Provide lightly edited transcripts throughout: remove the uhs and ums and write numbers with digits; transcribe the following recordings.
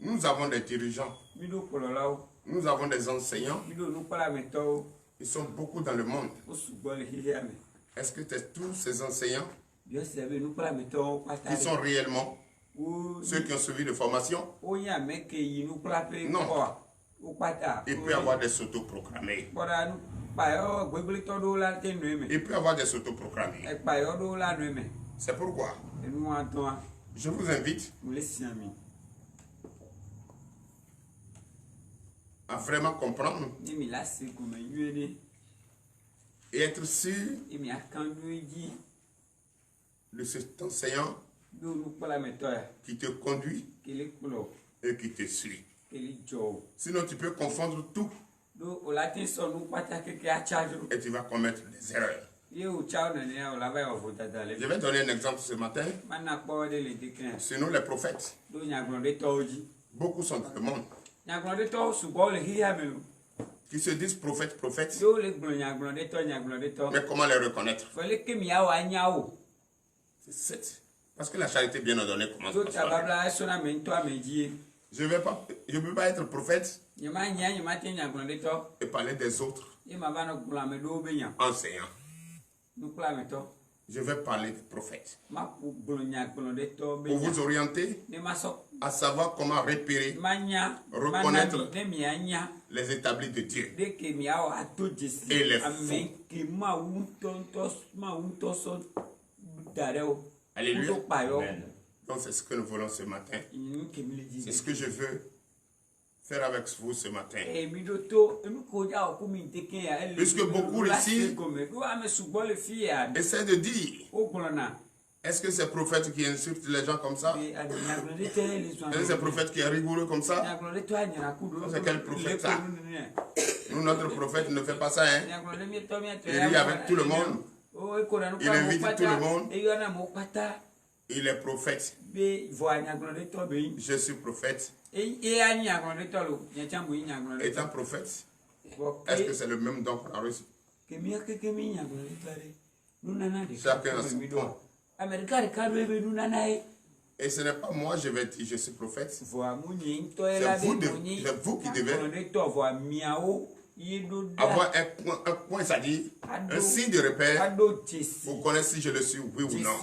Nous avons des dirigeants. Nous avons des enseignants. Ils sont beaucoup dans le monde. Est-ce que tous ces enseignants qui sont réellement ceux qui ont suivi de formation? Non. Il peut y avoir des autoproclamés. Il peut y avoir des autoproclamés. C'est pourquoi je vous invite à vraiment comprendre et être sûr de cet enseignant qui te conduit et qui te suit. Sinon, tu peux confondre tout et tu vas commettre des erreurs. Je vais donner un exemple ce matin. Sinon, les prophètes, beaucoup sont dans le monde qui se disent prophètes. Mais comment les reconnaître? Parce que la charité bien ordonnée commence par soi. Je ne peux pas être prophète et parler des autres enseignants. Je vais parler des prophètes pour vous orienter à savoir comment repérer, reconnaître les établis de Dieu et les faux. Alléluia. Donc c'est ce que nous voulons ce matin. C'est ce que je veux faire avec vous ce matin. Puisque beaucoup ici essaient de dire, est-ce que c'est prophète qui insulte les gens comme ça? Est-ce que c'est prophète qui est rigoureux comme ça? C'est quel prophète ça? Nous, notre prophète ne fait pas ça. Hein? Il rit avec tout le monde. Il invite tout le monde. Il est prophète. Je suis prophète. Étant prophète, est-ce que c'est le même don qu'on a reçu? Chacun a son don. Et ce n'est pas moi, je vais dire je suis prophète. C'est vous qui devez avoir un point, c'est-à-dire un signe de repère pour connaître si je le suis, oui ou non.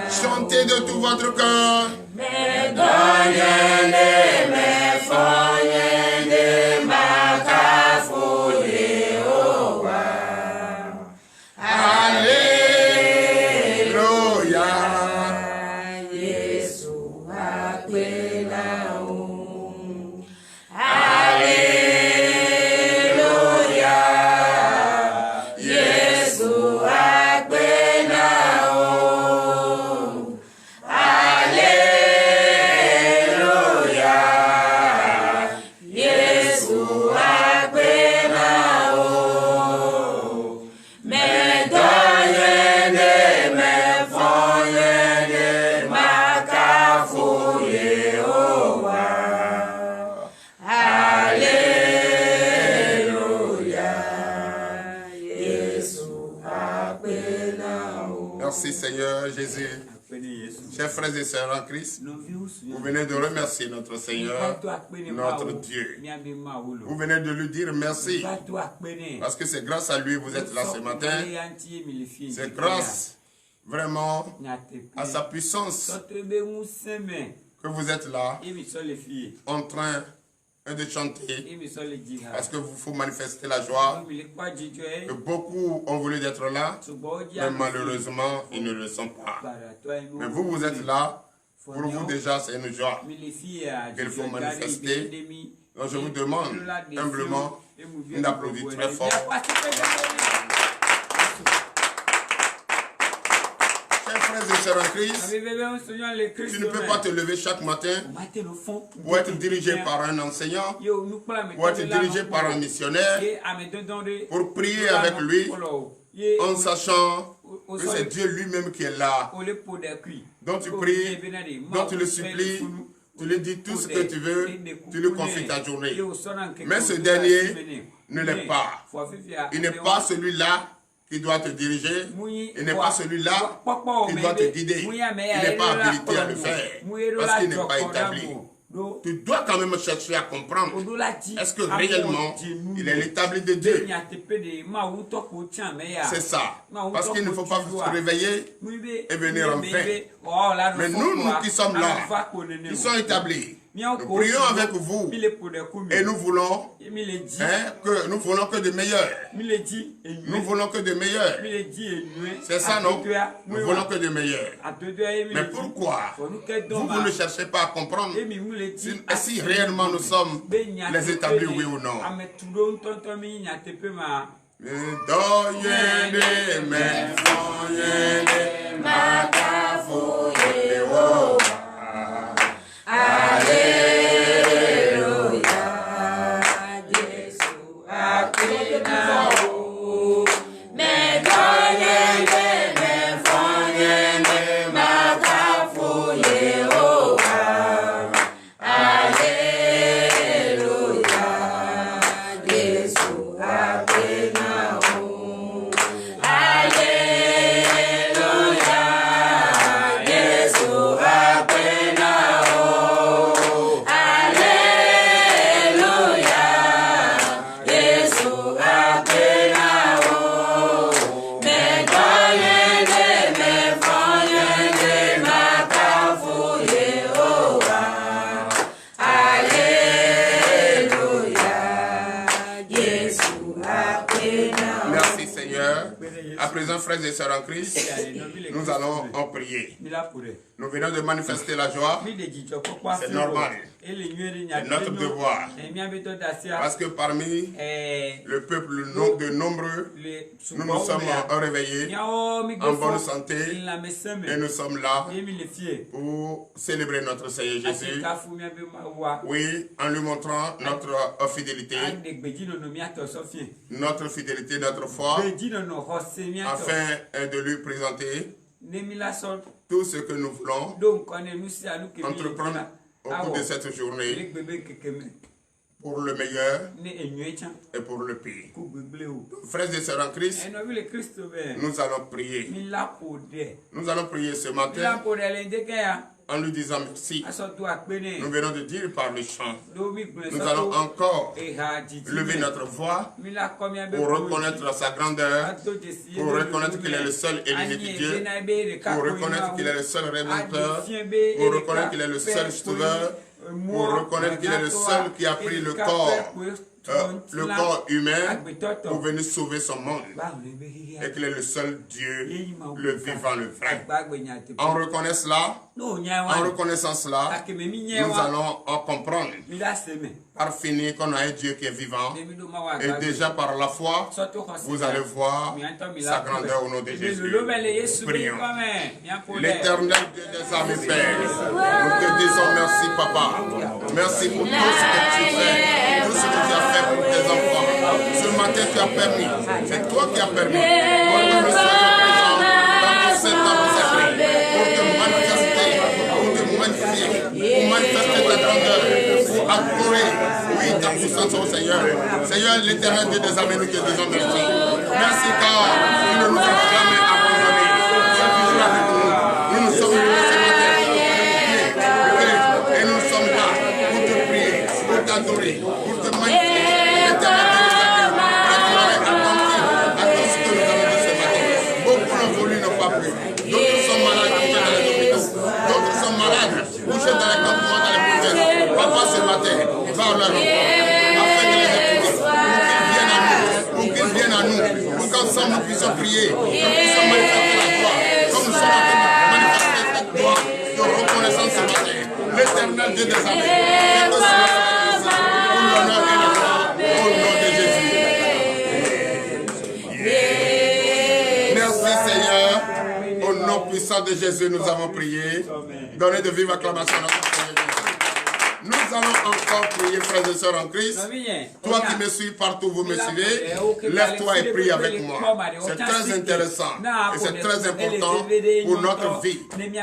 Chantez de tout votre cœur. Merci Seigneur Jésus. Chers frères et sœurs en Christ, vous venez de remercier notre Seigneur, notre Dieu. Vous venez de lui dire merci. Parce que c'est grâce à lui que vous êtes là ce matin. C'est grâce vraiment à sa puissance que vous êtes là en train de chanter, parce que vous faut manifester la joie, que beaucoup ont voulu être là, mais malheureusement, ils ne le sont pas. Mais vous, vous êtes là, pour vous déjà, c'est une joie qu'il faut manifester. Donc je vous demande humblement une applaudissement très fort. Frères et sœurs en Christ, tu ne peux pas te lever chaque matin pour être dirigé par un enseignant, pour être dirigé par un missionnaire, pour prier avec lui en sachant que c'est Dieu lui-même qui est là, dont tu pries, dont tu le supplies, tu lui dis tout ce que tu veux, tu lui confies ta journée. Mais ce dernier ne l'est pas. Il n'est pas celui-là qui doit te diriger, il n'est pas celui-là qui doit te guider. Il n'est pas habilité à le faire parce qu'il n'est pas établi. Tu dois quand même chercher à comprendre. Est-ce que réellement il est l'établi de Dieu? C'est ça. Parce qu'il ne faut pas se réveiller et venir en vain. Mais nous qui sommes là, qui sommes établis, nous prions avec vous et nous voulons que de meilleurs. Nous voulons que de meilleurs. C'est ça, non? Nous voulons que de meilleurs. Mais pourquoi vous ne cherchez pas à comprendre si réellement nous sommes les établis, oui ou non? Frères et sœurs en Christ, nous allons en prier. Nous venons de manifester la joie. C'est normal. C'est notre devoir. Parce que parmi le peuple de nombreux, nous nous sommes réveillés en bonne santé et nous sommes là pour célébrer notre Seigneur Jésus. Oui, en lui montrant notre fidélité, notre foi, afin de lui présenter tout ce que nous voulons entreprendre au cours de cette journée pour le meilleur et pour le pire. Frères et sœurs en Christ, nous allons prier. Nous allons prier ce matin en lui disant merci. Nous venons de dire par le chant. Nous allons encore lever notre voix pour reconnaître sa grandeur, pour reconnaître qu'il est le seul et l'unique Dieu, pour reconnaître qu'il est le seul rédempteur, pour reconnaître qu'il est le seul sauveur, pour reconnaître qu'il est le seul qui a pris le corps humain pour venir sauver son monde, et qu'il est le seul Dieu, le vivant, le vrai. En reconnaissant cela, nous allons en comprendre par finir qu'on a un Dieu qui est vivant, et déjà par la foi, vous allez voir sa grandeur au nom de Jésus. Prions. L'éternel Dieu des armées, Père, nous te disons merci, Papa. Merci pour tout ce que tu fais, tout ce que tu as fait pour tes enfants. Ce matin, tu as permis, c'est toi qui as permis, pour que nous soyons présents dans cet temps sacré, pour te manifester, pour manifester ta grandeur, pour adorer, oui, ta puissance au Seigneur. Seigneur, l'éternel Dieu des armées, nous te disons merci. Merci car tu ne nous as jamais abandonnés. Tu es toujours avec nous. Nous nous sommes venus ce matin pour te prier. Et nous sommes là pour te prier, pour t'adorer, pour te manifester. L'éternel Dieu des armées, préparez attentif à tout ce que nous avons dit ce matin. Beaucoup l'ont voulu, n'ont pas pu. D'autres sont malades, couchés dans les hôpitaux. D'autres sont malades, couchés dans les campements, dans les provinces. Papa, ce matin, parle leur afin de les écouter, pour qu'ils viennent à nous, pour qu'ensemble nous puissions prier, nous puissions manifester la gloire, comme nous sommes en train de manifester cette gloire de reconnaissance ce matin. L'éternel Dieu des armées, que cela soit ici, pour l'honneur et la gloire, au nom de Jésus. Merci Seigneur, au nom puissant de Jésus, nous avons prié. Donnez de vives acclamations à notre Seigneur Jésus. Nous allons encore prier, frères et sœurs en Christ. Toi qui me suis partout, vous me suivez. Lève-toi et prie avec moi. C'est très intéressant et c'est très important pour notre vie.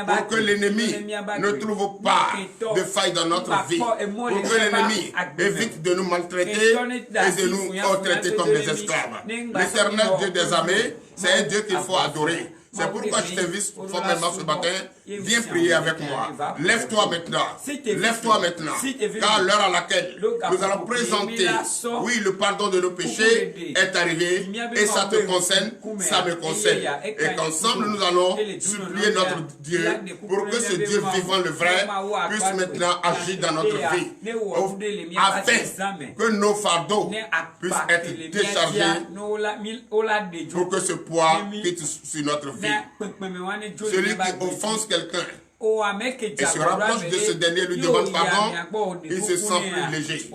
Pour que l'ennemi ne trouve pas de faille dans notre vie. Pour que l'ennemi évite de nous maltraiter et de nous traiter comme des esclaves. L'Éternel Dieu des armées, c'est un Dieu qu'il faut adorer. C'est pourquoi je t'invite formellement ce matin, viens prier avec moi. Lève-toi maintenant. Lève-toi maintenant. Car l'heure à laquelle nous allons présenter, oui, le pardon de nos péchés est arrivé et ça te concerne, ça me concerne. Et qu'ensemble nous allons supplier notre Dieu pour que ce Dieu vivant, le vrai, puisse maintenant agir dans notre vie. Afin que nos fardeaux puissent être déchargés pour que ce poids quitte sur notre vie. Celui qui offense quelqu'un et se rapproche de ce dernier, lui demande pardon, il se sent plus léger.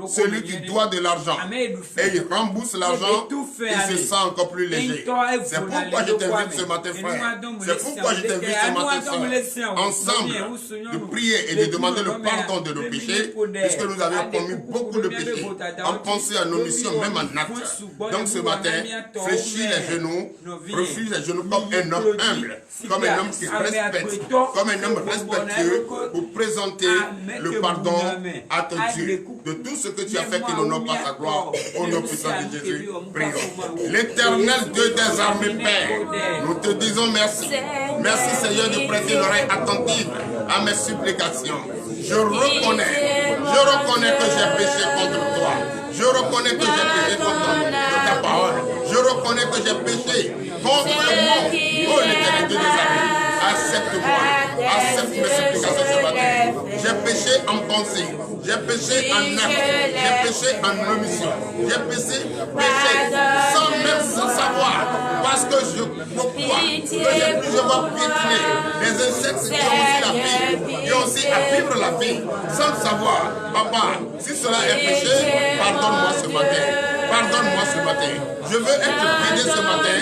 Celui qui doit de l'argent et il rembourse l'argent, il se sent encore plus léger. C'est pourquoi je t'invite ce matin, frère. C'est pourquoi je t'invite ce matin, frère, ensemble, de prier et de demander le pardon de nos péchés, puisque nous avions commis beaucoup de péchés, en pensée, en omission, même en acte. Donc ce matin, fléchis les genoux, refuse les genoux comme un homme humble, comme un homme qui respecte, comme un homme respectueux pour présenter le pardon à ton Dieu de tout ce que tu as fait qui n'honore pas sa gloire. Au nom puissant de Jésus, prions. L'Éternel Dieu des armées, Père, nous te disons merci. Merci Seigneur de prêter l'oreille attentive à mes supplications. Je reconnais que j'ai péché contre toi. Je reconnais que j'ai péché contre ta parole. Je reconnais que j'ai péché contre moi. Oh l'Éternel Dieu des armées. Accepte-moi, accepte mes supplications ce matin. J'ai péché en pensée, j'ai péché en acte, j'ai péché en omission, j'ai péché sans même savoir, parce que je crois que j'ai plusieurs fois piétiné les insectes qui ont aussi la vie, qui ont aussi à vivre la vie, sans le savoir. Papa, si cela est péché, pardonne-moi ce matin. Pardonne-moi ce matin. Je veux être guidé ce matin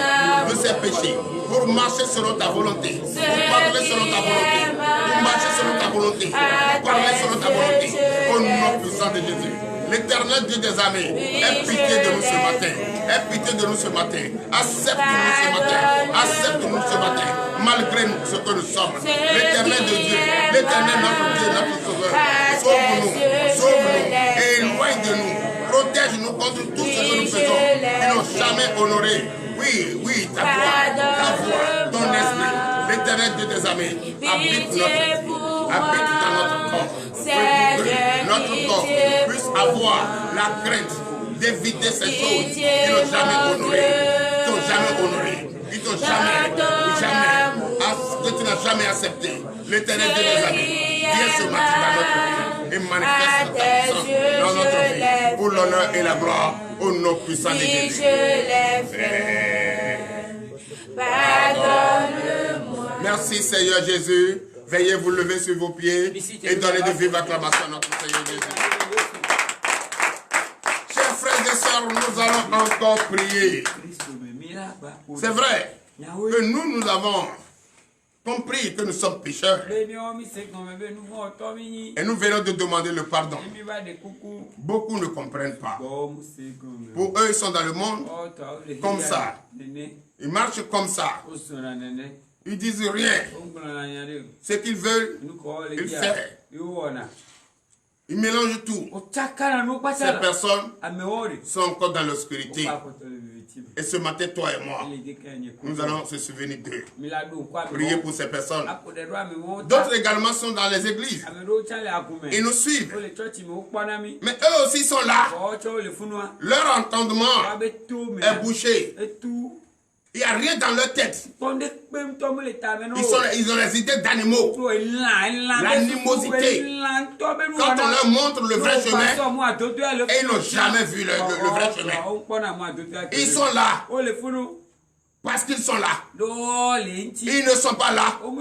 de ces péchés pour marcher selon ta volonté, pour parler selon ta volonté, pour marcher selon ta volonté, pour parler selon ta volonté. Au nom puissant de Jésus. L'Éternel Dieu des armées, aie pitié de nous ce matin. Aie pitié de nous ce matin. Accepte-nous ce matin. Accepte-nous ce matin. Malgré ce que nous sommes. L'Éternel de Dieu, l'Éternel notre Dieu, notre Sauveur. Sauve-nous, sauve-nous et éloigne de nous. Protège-nous contre tout ce que nous faisons qui n'ont jamais honoré. Oui, ta voix, ton esprit, l'Éternel Dieu des armées, habite dans notre corps. Que notre corps puisse avoir la crainte d'éviter ces choses qui n'ont jamais honoré, qui t'ont que tu n'as jamais accepté. L'Éternel Dieu des armées, viens ce matin dans notre vie et manifeste ta puissance dans notre vie pour l'honneur et la gloire au nom puissant de Jésus. Merci Seigneur Jésus. Veuillez vous lever sur vos pieds et donner de vives acclamations à notre Seigneur Jésus. Chers frères et sœurs, nous allons encore prier. C'est vrai que nous avons compris que nous sommes pécheurs. Et nous venons de demander le pardon. Beaucoup ne comprennent pas. Pour eux, ils sont dans le monde comme ça. Ils marchent comme ça. Ils disent rien. Ce qu'ils veulent, ils font. Ils mélangent tout. Ces personnes sont encore dans l'obscurité. Et ce matin, toi et moi, nous allons se souvenir d'eux. Prier pour ces personnes. D'autres également sont dans les églises. Ils nous suivent. Mais eux aussi sont là. Leur entendement est bouché. Il n'y a rien dans leur tête. Ils ont les idées d'animaux. L'animosité. Quand on leur montre le vrai chemin, et ils n'ont jamais vu le vrai chemin. Ils sont là. Parce qu'ils sont là. Ils ne sont pas là pour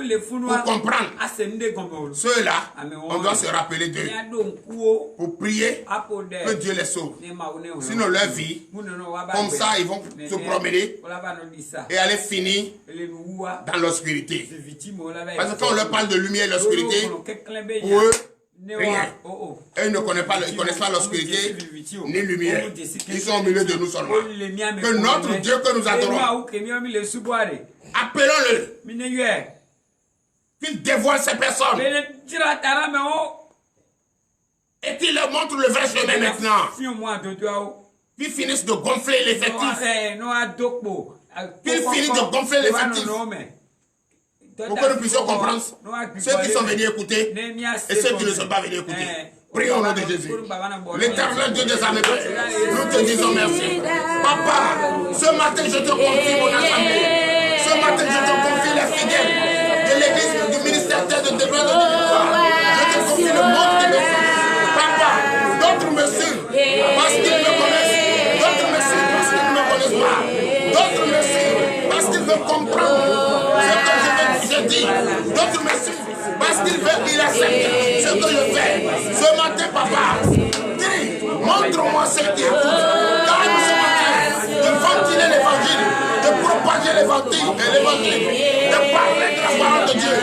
comprendre. Ceux-là, on doit se rappeler d'eux pour prier que Dieu les sauve. Sinon leur vie, comme ça, ils vont se promener et aller finir dans l'obscurité. Parce que quand on leur parle de lumière et l'obscurité, pour eux, Rien. Et ils ne connaissent pas l'obscurité ni lumière. Ils sont au milieu de nous seulement. Que notre Dieu que nous adorons, appelons-le, qu'il dévoile ces personnes et qu'il leur montre le vrai chemin maintenant. Qu'ils finissent de gonfler l'effectif. Qu'ils finissent de gonfler l'effectif. Pour que nous puissions comprendre ceux qui sont venus écouter et ceux qui ne sont pas venus écouter. Prions au nom de Jésus. L'Éternel Dieu des armées, nous te disons merci. Papa, ce matin je te confie mon assemblée. Ce matin je te confie les fidèles de l'église, du ministère de développement de l'Église. Je te confie le monde qui me suit. Papa, d'autres me suivent parce qu'ils me connaissent. D'autres me suivent parce qu'ils ne me connaissent pas. D'autres me suivent parce qu'ils veulent comprendre ce que je dis. D'autres me suivent parce qu'ils veulent qu'ils acceptent ce que je fais. Ce matin, papa, dis, montre-moi ce qui écoute. Car nous sommes en train de ventiler l'évangile, de propager l'évangile, de parler de la parole de Dieu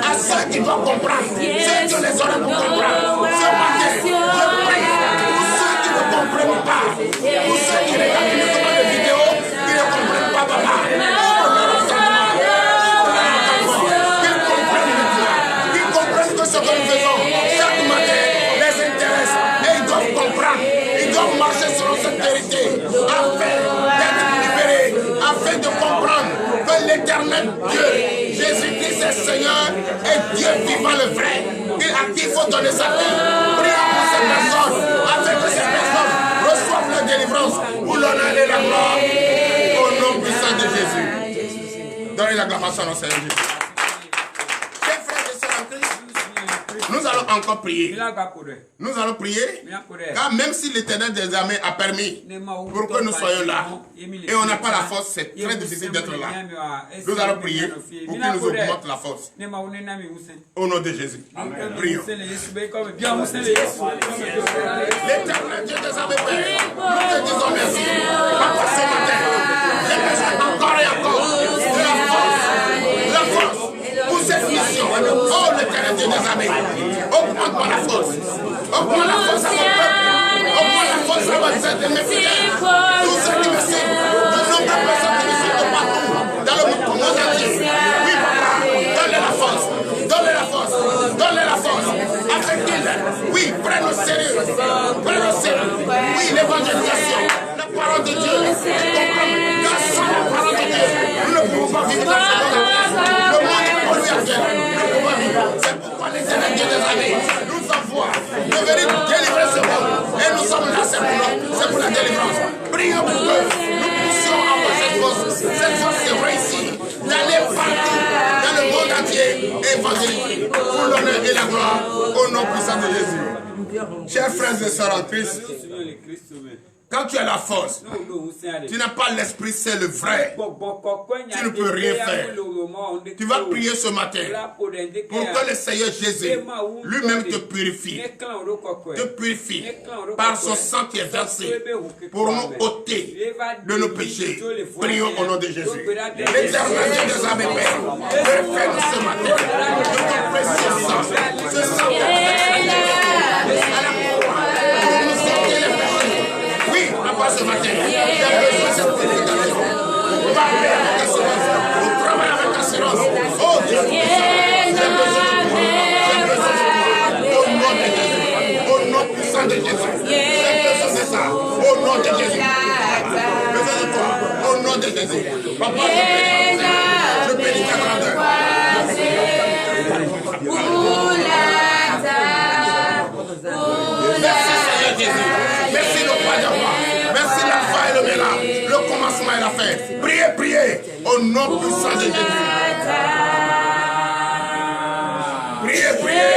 à ceux qui doivent comprendre, ceux qui ont les oreilles pour comprendre. Ce matin, je prie pour ceux qui ne comprennent pas, pour ceux qui regardent uniquement les vidéos, qui ne comprennent pas, papa. Ce que nous faisons chaque matin les intéresse et ils doivent comprendre, ils doivent marcher selon cette vérité afin d'être libérés, afin de comprendre que l'éternel Dieu, Jésus-Christ est Seigneur et Dieu vivant le vrai, à qui il faut donner sa vie. Prions pour ces personnes afin que ces personnes reçoivent leur délivrance pour l'honneur et la gloire au nom puissant de Jésus. Donnez l'acclamation au Seigneur Jésus. Nous allons encore prier. Nous allons prier. Car même si l'Éternel des armées a permis pour que nous soyons là, et on n'a pas la force, c'est très difficile d'être là. Nous allons prier pour qu'il nous augmente la force. Au nom de Jésus. Prions. L'Éternel Dieu des armées, Père, nous te disons merci. Papa, ce matin, j'ai besoin encore et encore de la force. La force. Pour cette mission, oh l'Éternel Dieu des armées, augmente-moi la force. Augmente la force à mon peuple. Augmente la force à mes fidèles. Tous ceux qui me suivent, le nombre de personnes qui me suivent de partout, dans le monde entier. Oui, papa, donne-les la force. Donne-les la force. Donne-les la force. Afin qu'ils, oui, prennent au sérieux. Prennent au sérieux. Oui, l'évangélisation, la parole de Dieu. Car sans la parole de Dieu, nous ne pouvons pas vivre dans ce monde. C'est pourquoi l'Éternel Dieu des armées nous envoie de venir délivrer ce monde. Et nous sommes là, c'est pour la délivrance. Prions pour que nous puissions avoir cette force de réussir, d'aller partout dans le monde entier et évangéliser pour l'honneur et la gloire au nom puissant de Jésus. Chers frères et sœurs en Christ, quand tu as la force, tu n'as pas l'Esprit Saint le vrai, tu ne peux rien faire. Tu vas prier ce matin pour que le Seigneur Jésus lui-même te purifie par son sang qui est versé pour nous ôter de nos péchés. Prions au nom de Jésus. L'Éternel Dieu des armées, Père, refais-nous ce matin de ton précieux sang, ce sang qui est versé à la croix pour nous ôter les péchés. Oui, papa, ce matin, j'ai besoin de cette purification pour parler avec assurance, pour travailler avec assurance. Oh Dieu, j'ai besoin de toi, j'ai besoin de toi, au nom de Jésus, au nom puissant de Jésus. J'ai besoin de ça, au nom de Jésus. J'ai besoin de toi, au nom de Jésus. Papa, je bénis ta grandeur. Merci Seigneur Jésus. Merci le roi de roi. Merci l'alpha et l'oméga, le commencement et la fin. Priez, priez au nom puissant de Jésus. Priez, priez.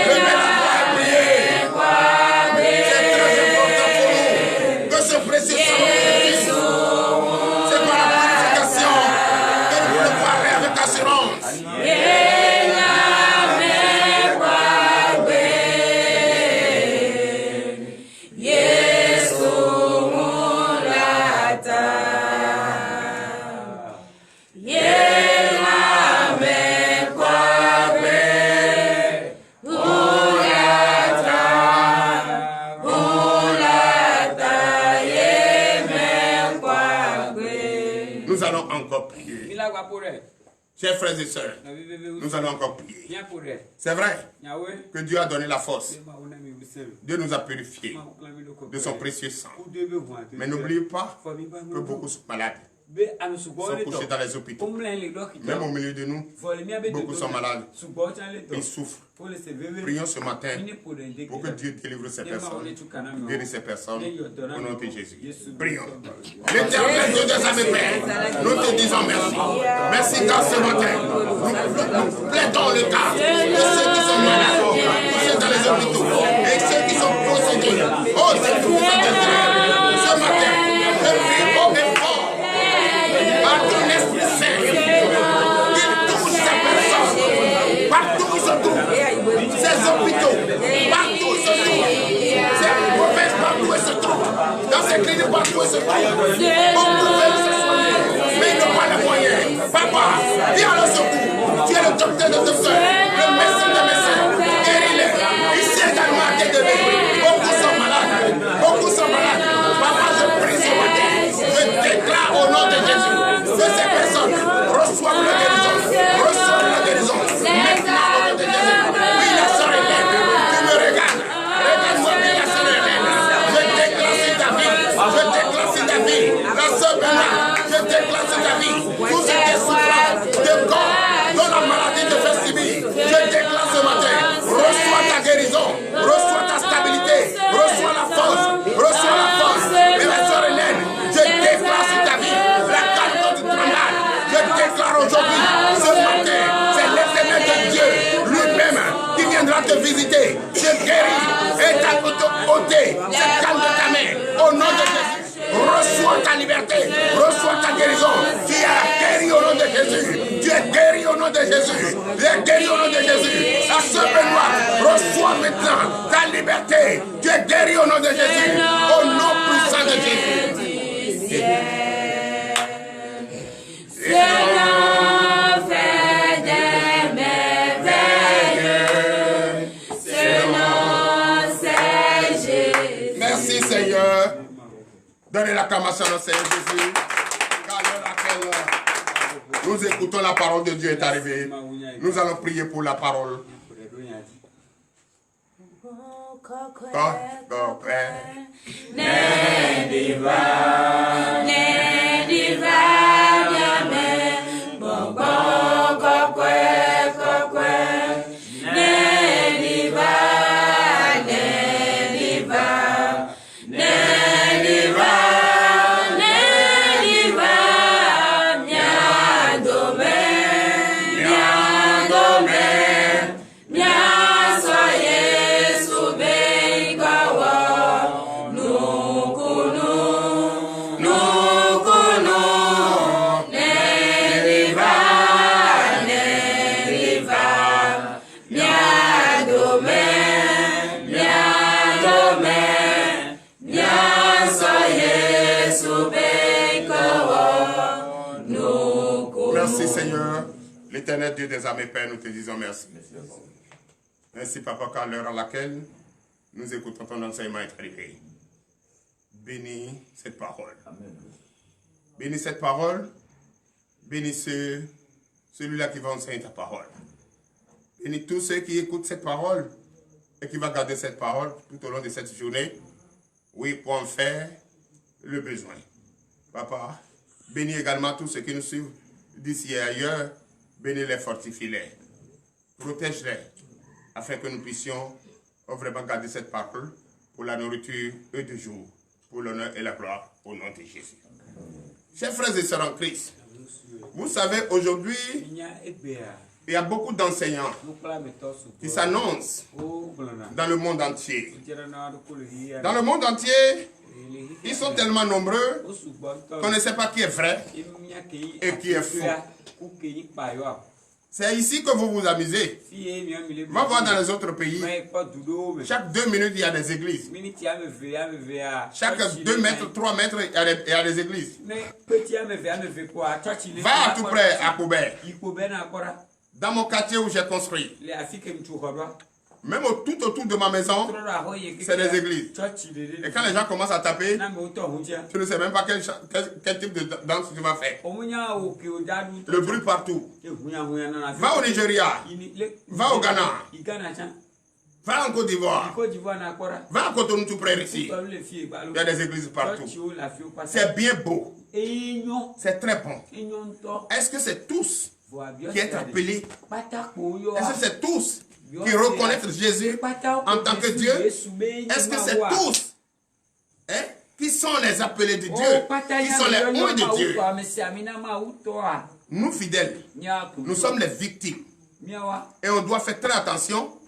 Levez la voix et priez. C'est très important pour nous que ce précieux sang nous purifie. C'est par la purification que nous pouvons parler avec assurance. Chers frères et sœurs, nous allons encore prier. C'est vrai que Dieu a donné la force. Dieu nous a purifiés de son précieux sang. Mais n'oubliez pas que beaucoup sont malades. Sont couchés dans les hôpitaux. Même au milieu de nous, beaucoup sont malades. Ils souffrent. Prions ce matin pour que Dieu délivre ces personnes. Guérisse ces personnes au nom de Jésus. Prions. L'éternel Dieu des armées, Père, nous te disons merci. Merci car ce matin, nous plaidons le cas de ceux qui sont malades, couchés dans les hôpitaux, et ceux qui sont possédés. Oh, c'est tout ce matin, je prie haut et fort par ton Esprit Saint. Il touche ces personnes partout où ils se trouvent. Ces hôpitaux, partout où ils se trouvent. Ces provinces, partout où ils se trouvent. Dans ces cliniques, partout où ils se trouvent. Beaucoup veulent se soigner, mais ils n'ont pas les moyens. Papa, viens à leur secours. Tu es le docteur de docteurs, le médecin de médecins. Guéris-les. Ici également à TDB. Beaucoup sont malades. Beaucoup sont malades. Papa, je prie ce matin. Je déclare au nom de Jésus que ces personnes reçoivent la guérison. Reçoivent la guérison. Maintenant, au nom de Jésus. Oui, la sœur Hélène, tu me regardes. Regarde-moi bien la sœur Hélène. Je déclare sur ta vie. Je déclare sur ta vie. La sœur Benoît, je déclare sur ta vie. Tout ce qui est souffrance de corps, dont la maladie te fait subir. Je déclare ce matin. Reçois ta guérison. Reçois ta stabilité. Reçois la force. Reçois la force. Et la sœur Hélène, je déclare sur ta vie. La carte du tremblement. Je déclare aujourd'hui, ce matin, c'est l'éternel de Dieu lui-même qui viendra te visiter, te guérir et t'a ôté cette canne de ta main. Au nom de Jésus, reçois ta liberté, reçois ta guérison. Tu es guéri au nom de Jésus. Tu es guéri au nom de Jésus. Tu es guéri au nom de Jésus. La sœur Benoît, reçois maintenant ta liberté. Tu es guéri au nom de Jésus. Au nom puissant de Jésus. Seigneur, fais des merveilles. Seigneur, c'est Jésus. Merci Seigneur. Donnez l'acclamation au Seigneur Jésus. Car l'heure à laquelle nous écoutons la parole de Dieu est arrivée. Nous allons prier pour la parole. Merci Seigneur, l'éternel Dieu des armées, Père, nous te disons merci. Merci Papa, car l'heure à laquelle nous écoutons ton enseignement est arrivé. Bénis cette parole. Amen. Bénis cette parole. Bénis celui-là qui va enseigner ta parole. Bénis tous ceux qui écoutent cette parole et qui vont garder cette parole tout au long de cette journée. Oui, pour en faire le besoin. Papa, bénis également tous ceux qui nous suivent d'ici et ailleurs. Bénis-les, fortifie-les. Protège-les afin que nous puissions vraiment garder cette parole pour la nourriture et du jour, pour l'honneur et la gloire au nom de Jésus. Chers frères et sœurs en Christ, vous savez, aujourd'hui, il y a beaucoup d'enseignants qui s'annoncent dans le monde entier. Dans le monde entier, ils sont tellement nombreux qu'on ne sait pas qui est vrai et qui est faux. C'est ici que vous vous amusez. Va voir dans les autres pays. Chaque 2 minutes, il y a des églises. Chaque 2 mètres, 3 mètres, il y a des églises. Va à tout près à Koubert. Dans mon quartier où j'ai construit, Même tout autour de ma maison, c'est des églises. Et quand les gens commencent à taper, tu ne sais même pas quel type de danse tu vas faire. Le bruit partout. Va au Nigeria. Va au Ghana. Va en Côte d'Ivoire. Va à Cotonou tout près ici. Il y a des églises partout. C'est bien beau. C'est très bon. Est-ce que c'est tous qui est appelé? Est-ce que c'est tous qui reconnaissent Jésus en tant que Dieu? Est-ce que c'est tous qui sont les appelés de Dieu, qui sont les oints de Dieu? Nous fidèles, nous sommes les victimes. Et on doit faire très attention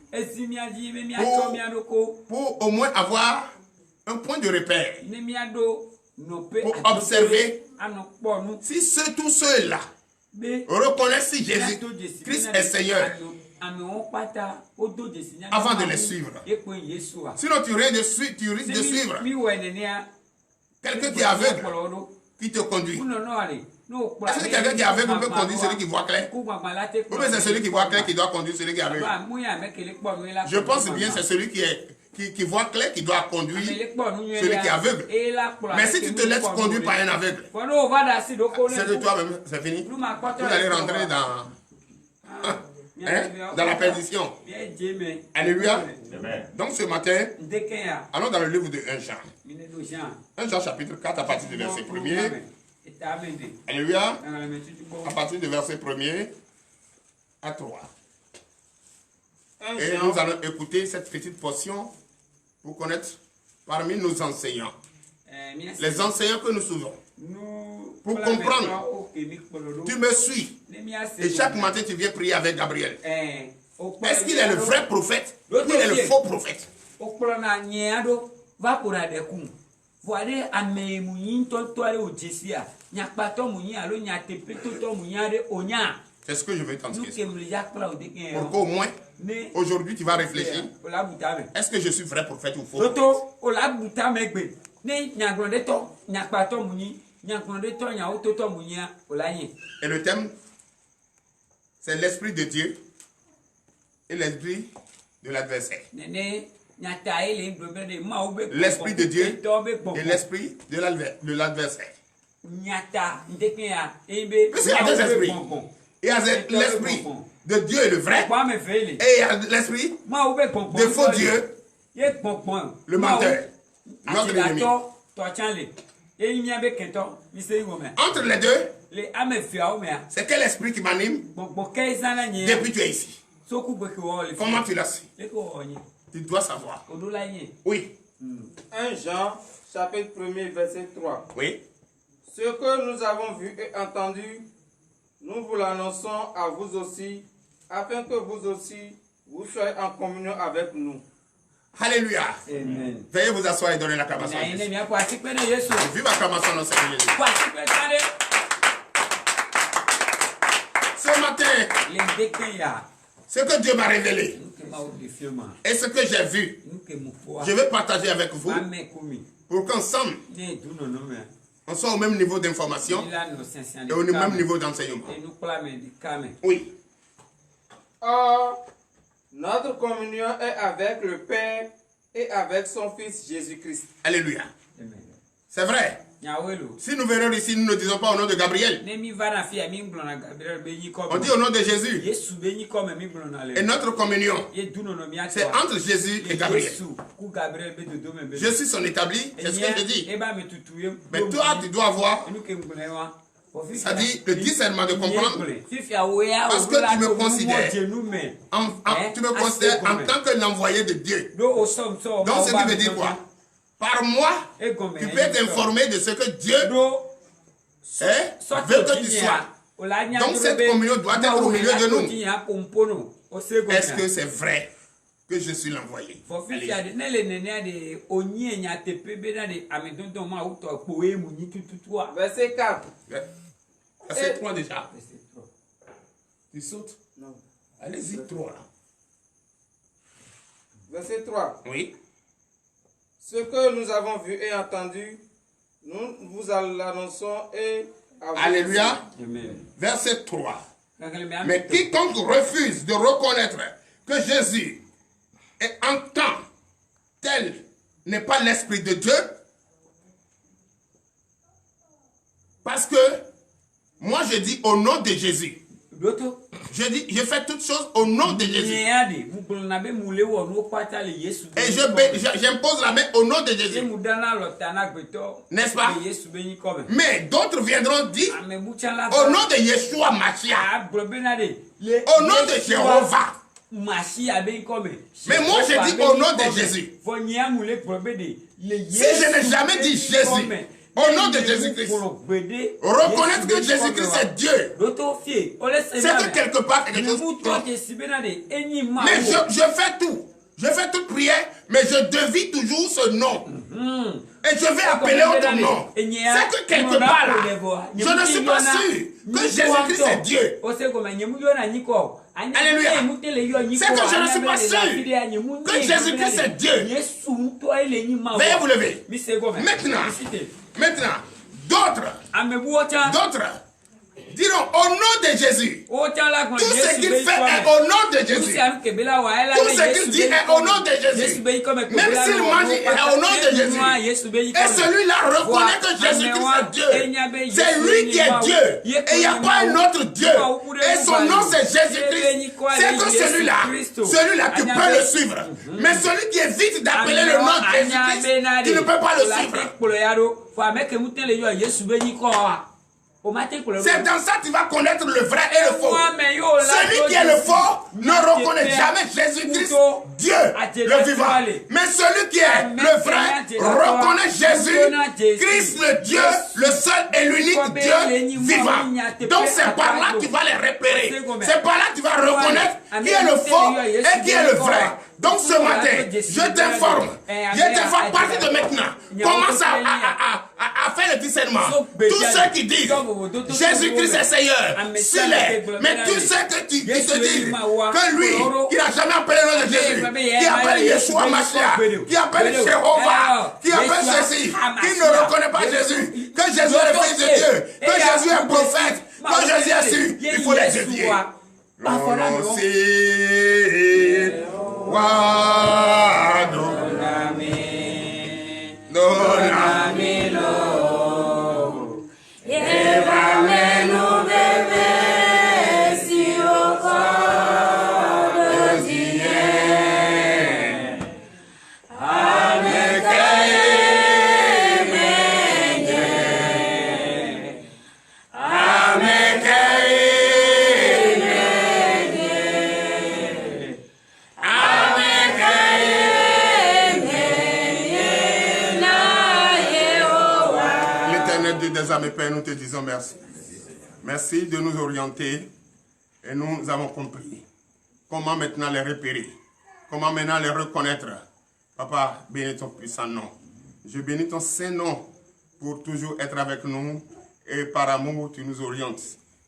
pour au moins avoir un point de repère, pour observer si tous ceux-là reconnaissent si Jésus-Christ est Seigneur avant de les suivre. Sinon tu risques de suivre quelqu'un qui est aveugle, qui te conduit. Est-ce que quelqu'un qui est aveugle peut conduire celui qui voit clair? Ou bien c'est celui qui voit clair qui doit conduire celui qui est aveugle? Je pense bien que c'est celui qui voit clair qui doit conduire celui qui est aveugle. Mais si tu te laisses conduire par un aveugle, c'est de toi-même, c'est fini. Vous allez rentrer dans la perdition. Alléluia. Donc ce matin, allons dans le livre de 1 Jean. 1 Jean chapitre 4 à partir du verset 1er. Alléluia. À partir du verset 1er à 3. Et nous allons écouter cette petite portion pour connaître parmi nos enseignants. Les enseignants que nous suivons. Pour comprendre, tu me suis. Et chaque matin, tu viens prier avec Gabriel. Est-ce qu'il est le vrai prophète ou il est le faux prophète? C'est ce que je vais t'enseigner. Pour qu'au moins, aujourd'hui, tu vas réfléchir. Est-ce que je suis vrai prophète ou faux prophète? Et le thème, c'est l'esprit de Dieu et l'esprit de l'adversaire. L'esprit de Dieu et l'esprit de l'adversaire. Parce qu'il y a deux esprits. Il y a l'esprit de Dieu est le vrai. Et il y a l'esprit de faux Dieu, le menteur, notre ennemi. Entre les deux, c'est quel esprit qui m'anime depuis que tu es ici? Comment tu l'as su? Tu dois savoir. Oui. 1 Jean, chapitre 1er, verset 3. Oui. Ce que nous avons vu et entendu, nous vous l'annonçons à vous aussi, afin que vous aussi, vous soyez en communion avec nous. Alléluia. Amen. Veuillez vous asseoir et donner l'acclamation. Vive l'acclamation dans Seigneur Jésus. Ce matin, ce que Dieu m'a révélé et ce que j'ai vu, je vais partager avec vous pour qu'ensemble, on soit au même niveau d'information et au même niveau d'enseignement. Oui. Or, notre communion est avec le Père et avec son Fils Jésus-Christ. Alléluia. C'est vrai. Si nous venons ici, nous ne disons pas au nom de Gabriel. On dit au nom de Jésus. Et notre communion, c'est entre Jésus et Gabriel. Je suis son établi, c'est ce que je dis. Mais toi, tu dois avoir, ça dit le discernement de comprendre, parce que tu me considères, en tant que l'envoyé de Dieu. Donc, ce qui veut dire quoi? Par moi, tu peux t'informer de ce que Dieu veut que tu sois. Donc cette communion doit être au milieu de nous. Est-ce que c'est vrai que je suis l'envoyé? Verset 4. Verset 3 déjà. Tu sautes? Non. Allez-y, 3 là. Verset 3. Oui. Ce que nous avons vu et entendu, nous vous l'annonçons et à vous. Alléluia. Verset 3. Mais quiconque refuse de reconnaître que Jésus Et en tant tel n'est pas l'Esprit de Dieu, parce que moi je dis au nom de Jésus. Je dis, je fais toutes choses au nom de Jésus. Et j'impose la main au nom de Jésus. N'est-ce pas? Mais d'autres viendront dire au nom de Yeshua Mashiach, au nom de Jéhovah. Mais moi je dis au nom de Jésus. Si je n'ai jamais dit Jésus, au nom de Jésus-Christ, reconnaître que Jésus-Christ est Dieu, c'est que quelque part quelque chose trompe. Mais je fais tout. Je fais toute prière, mais je devine toujours ce nom. Et je vais appeler autre nom. C'est que quelque part là, je ne suis pas sûr que Jésus-Christ est Dieu. Alléluia. C'est que je ne suis pas sûr que Jésus-Christ est Dieu. Veuillez vous lever. Maintenant, d'autres diront au nom de Jésus. Tout ce qu'il fait est au nom de Jésus. Tout ce qu'il dit est au nom de Jésus. Même s'il mange est au nom de Jésus. Et celui-là reconnaît que Jésus-Christ est Dieu. C'est lui qui est Dieu. Et il n'y a pas un autre Dieu. Et son nom c'est Jésus-Christ. C'est que celui-là tu peux le suivre. Mais celui qui évite d'appeler le nom de Jésus-Christ, tu ne peux pas le suivre. C'est dans ça que tu vas connaître le vrai et le faux. Celui qui est le faux ne reconnaît jamais Jésus-Christ, Dieu, le vivant. Mais celui qui est le vrai reconnaît Jésus-Christ, le Dieu, le seul et l'unique Dieu vivant. Donc c'est par là que tu vas les repérer. C'est par là que tu vas reconnaître qui est le faux et qui est le vrai. Donc ce matin, je t'informe à partir de maintenant, commence à faire le discernement. Tous ceux qui disent Jésus-Christ est Seigneur, s'il est, mais tous ceux qui te disent que lui, qui n'a jamais appelé le nom de Jésus, qui appelle Yeshua Mashiach, qui appelle Jéhovah, qui appelle ceci, qui ne reconnaît pas Jésus, que Jésus est le Fils de Dieu, que Jésus est prophète, que Jésus est su, il faut les dévier. Mes pères, nous te disons merci. Merci de nous orienter et nous avons compris comment maintenant les repérer, comment maintenant les reconnaître. Papa, bénis ton puissant nom. Je bénis ton saint nom pour toujours être avec nous et par amour tu nous orientes.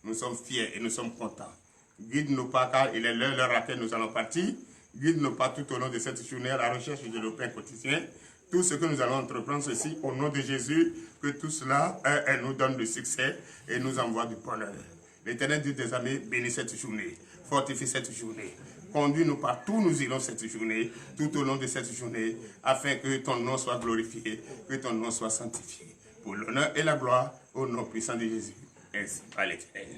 Nous sommes fiers et nous sommes contents. Guide-nous pas car il est l'heure à laquelle nous allons partir. Guide-nous pas tout au long de cette journée à la recherche de nos pains quotidiens. Tout ce que nous allons entreprendre ceci au nom de Jésus, que tout cela nous donne le succès et nous envoie du bonheur. L'Éternel Dieu des armées bénit cette journée, fortifie cette journée. Conduis-nous partout où nous irons cette journée, tout au long de cette journée, afin que ton nom soit glorifié, que ton nom soit sanctifié. Pour l'honneur et la gloire, au nom puissant de Jésus. Ainsi, par l'Éternel.